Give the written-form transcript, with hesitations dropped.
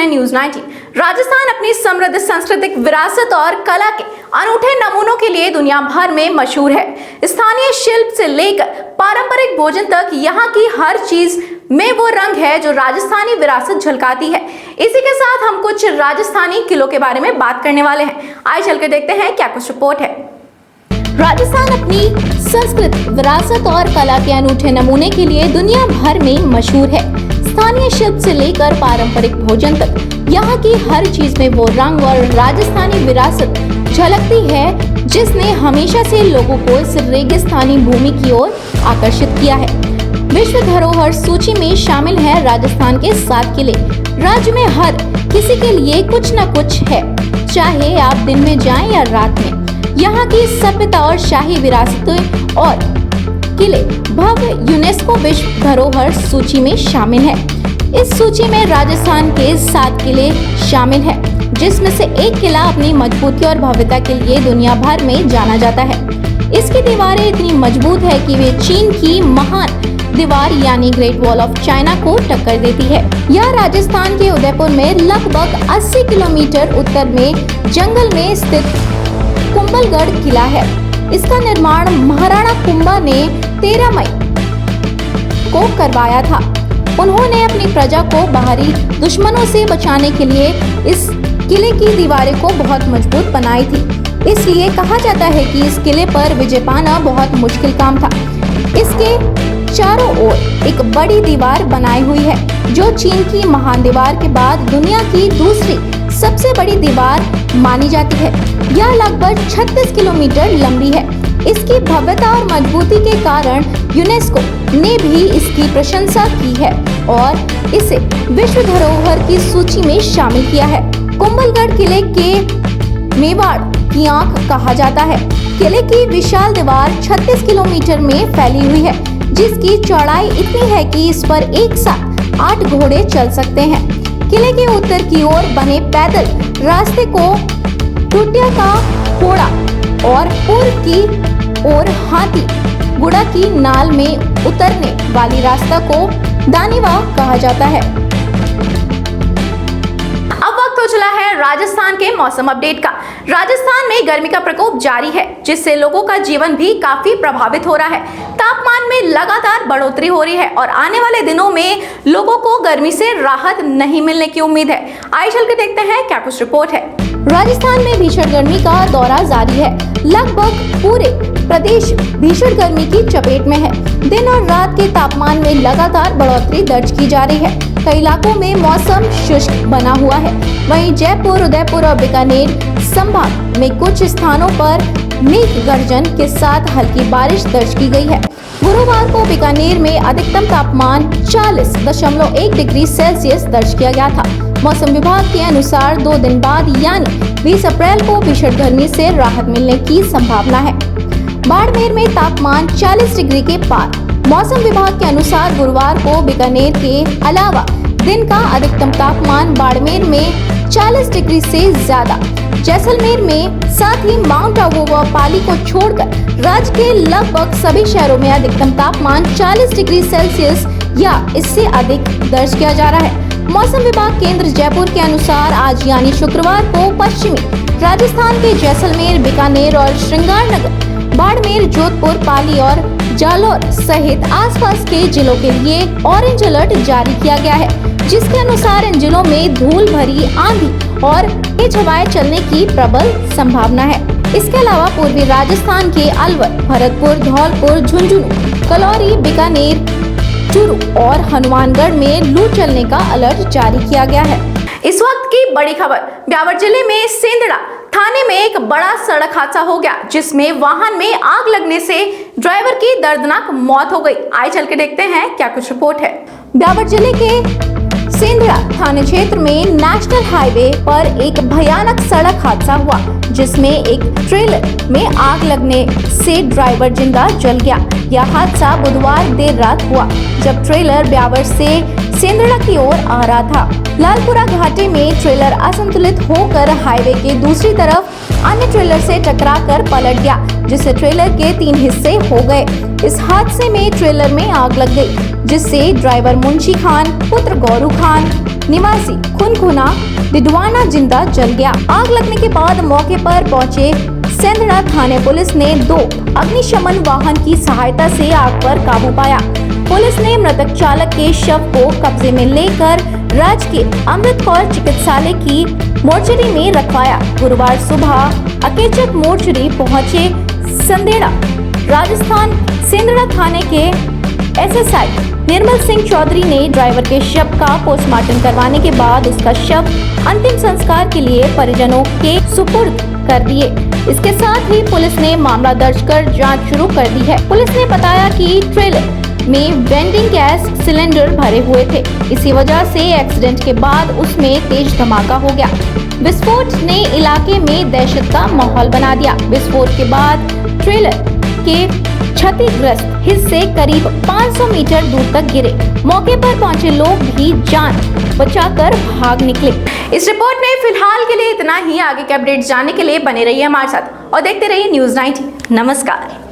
हैं न्यूज 19। राजस्थान अपनी समृद्ध सांस्कृतिक विरासत और कला के अनूठे नमूनों के लिए दुनिया भर में मशहूर है। स्थानीय शिल्प से लेकर पारंपरिक भोजन तक यहाँ की हर चीज में वो रंग है जो राजस्थानी विरासत झलकाती है। इसी के साथ हम कुछ राजस्थानी किलों के बारे में बात करने वाले हैं। आइए चल के देखते हैं क्या कुछ रिपोर्ट है। राजस्थान अपनी संस्कृति, विरासत और कला के अनूठे नमूने के लिए दुनिया भर में मशहूर है। स्थानीय शिल्प से लेकर पारंपरिक भोजन तक यहाँ की हर चीज में वो रंग और राजस्थानी विरासत झलकती है, जिसने हमेशा से लोगों को इस रेगिस्तानी भूमि की ओर आकर्षित किया है। विश्व धरोहर सूची में शामिल है राजस्थान के 7 किले। राज्य में हर किसी के लिए कुछ न कुछ है, चाहे आप दिन में जाएं या रात में। यहाँ की सभ्यता और शाही विरासतें और किले भव्य यूनेस्को विश्व धरोहर सूची में शामिल है। इस सूची में राजस्थान के 7 किले शामिल है, जिसमें से एक किला अपनी मजबूती और भव्यता के लिए दुनिया भर में जाना जाता है। इसकी दीवारें इतनी मजबूत है कि वे चीन की महान दीवार यानी ग्रेट वॉल ऑफ चाइना को टक्कर देती है। यह राजस्थान के उदयपुर में लगभग 80 किलोमीटर उत्तर में जंगल में स्थित कुंभलगढ़ किला है। इसका निर्माण महाराणा कुंभा ने 13 मई को करवाया था। उन्होंने अपनी प्रजा को बाहरी दुश्मनों से बचाने के लिए इस किले की दीवारें को बहुत मजबूत बनाई थी। इसलिए कहा जाता है कि इस किले पर विजय पाना बहुत मुश्किल काम था। इसके चारों ओर एक बड़ी दीवार बनाई हुई है, जो चीन की महान दीवार के बाद दुनिया की दूसरी सबसे बड़ी दीवार मानी जाती है। यह लगभग 36 किलोमीटर लंबी है। इसकी भव्यता और मजबूती के कारण यूनेस्को ने भी इसकी प्रशंसा की है और इसे विश्व धरोहर की सूची में शामिल किया है। कुंभलगढ़ किले के मेवाड़ की आंख कहा जाता है। किले की विशाल दीवार 36 किलोमीटर में फैली हुई है, जिसकी चौड़ाई इतनी है कि इस पर एक साथ 8 घोड़े चल सकते हैं। किले के उत्तर की ओर बने पैदल रास्ते को टूटिया का घोड़ा और पूर्व की ओर हाथी गुड़ा की नाल में उतरने वाली रास्ता को दानिवा कहा जाता है। अब वक्त हो चला है राजस्थान के मौसम अपडेट का। राजस्थान में गर्मी का प्रकोप जारी है, जिससे लोगों का जीवन भी काफी प्रभावित हो रहा है। तापमान में लगातार बढ़ोतरी हो रही है और आने वाले दिनों में लोगों को गर्मी से राहत नहीं मिलने की उम्मीद है। आइए चल के देखते हैं क्या कुछ रिपोर्ट है। राजस्थान में भीषण गर्मी का दौरा जारी है। लगभग पूरे प्रदेश भीषण गर्मी की चपेट में है। दिन और रात के तापमान में लगातार बढ़ोतरी दर्ज की जा रही है। कई इलाकों में मौसम शुष्क बना हुआ है। वहीं जयपुर, उदयपुर और बीकानेर संभाग में कुछ स्थानों पर मेघ गर्जन के साथ हल्की बारिश दर्ज की गई है। गुरुवार को बीकानेर में अधिकतम तापमान 40.1 डिग्री सेल्सियस दर्ज किया गया था। मौसम विभाग के अनुसार 2 दिन बाद यानी 20 अप्रैल को भीषण गर्मी से राहत मिलने की संभावना है। बाड़मेर में तापमान 40 डिग्री के पार। मौसम विभाग के अनुसार गुरुवार को बीकानेर के अलावा दिन का अधिकतम तापमान बाड़मेर में 40 डिग्री से ज्यादा, जैसलमेर में, साथ ही माउंट आबू व पाली को छोड़कर राज्य के लगभग सभी शहरों में अधिकतम तापमान 40 डिग्री सेल्सियस या इससे अधिक दर्ज किया जा रहा है। मौसम विभाग केंद्र जयपुर के अनुसार आज यानी शुक्रवार को पश्चिमी राजस्थान के जैसलमेर, बीकानेर और श्रृंगारनगर, बाड़मेर, जोधपुर, पाली और जालौर सहित आसपास के जिलों के लिए ऑरेंज अलर्ट जारी किया गया है, जिसके अनुसार इन जिलों में धूल भरी आंधी और तेज हवाएं चलने की प्रबल संभावना है। इसके अलावा पूर्वी राजस्थान के अलवर, भरतपुर, धौलपुर, झुंझुनू, कलौरी, बीकानेर, चूरू और हनुमानगढ़ में लू चलने का अलर्ट जारी किया गया है। इस वक्त की बड़ी खबर, ब्यावर जिले में सेंदड़ा थाने में एक बड़ा सड़क हादसा हो गया, जिसमें वाहन में आग लगने से ड्राइवर की दर्दनाक मौत हो गई। आइए चल के देखते हैं क्या कुछ रिपोर्ट है। ब्यावर जिले के सेंदड़ा थाने क्षेत्र में नेशनल हाईवे पर एक भयानक सड़क हादसा हुआ, जिसमें एक ट्रेलर में आग लगने से ड्राइवर जिंदा जल गया। यह हादसा बुधवार देर रात हुआ, जब ट्रेलर ब्यावर से सेंदड़ा की ओर आ रहा था। लालपुरा घाटी में ट्रेलर असंतुलित होकर हाईवे के दूसरी तरफ अन्य ट्रेलर से टकराकर पलट गया, जिससे ट्रेलर के 3 हिस्से हो गए। इस हादसे में ट्रेलर में आग लग गई, जिससे ड्राइवर मुंशी खान पुत्र गौरू खान निवासी खुनखुना डिडवाना जिंदा जल गया। आग लगने के बाद मौके पर पहुंचे सेंधड़ा थाने पुलिस ने 2 अग्निशमन वाहन की सहायता से आग पर काबू पाया। पुलिस ने मृतक चालक के शव को कब्जे में लेकर राजकीय अमृत कौर चिकित्सालय की मोर्चरी में रखवाया। गुरुवार सुबह अकेचक मोर्चरी पहुंचे संदेड़ा राजस्थान सेंधड़ा थाने के एसएसआई निर्मल सिंह चौधरी ने ड्राइवर के शव का पोस्टमार्टम करवाने के बाद उसका शव अंतिम संस्कार के लिए परिजनों के सुपुर्द कर दिए। इसके साथ ही पुलिस ने मामला दर्ज कर जांच शुरू कर दी है। पुलिस ने बताया कि ट्रेलर में वेंडिंग गैस सिलेंडर भरे हुए थे। इसी वजह से एक्सीडेंट के बाद उसमें तेज धमाका हो गया। विस्फोट ने इलाके में दहशत का माहौल बना दिया। विस्फोट के बाद ट्रेलर के क्षतिग्रस्त हिस्से करीब 500 मीटर दूर तक गिरे। मौके पर पहुंचे लोग भी जान बचाकर भाग निकले। इस रिपोर्ट में फिलहाल के लिए इतना ही। आगे के अपडेट्स जानने के लिए बने रहिए हमारे साथ और देखते रहिए न्यूज़ 90। नमस्कार।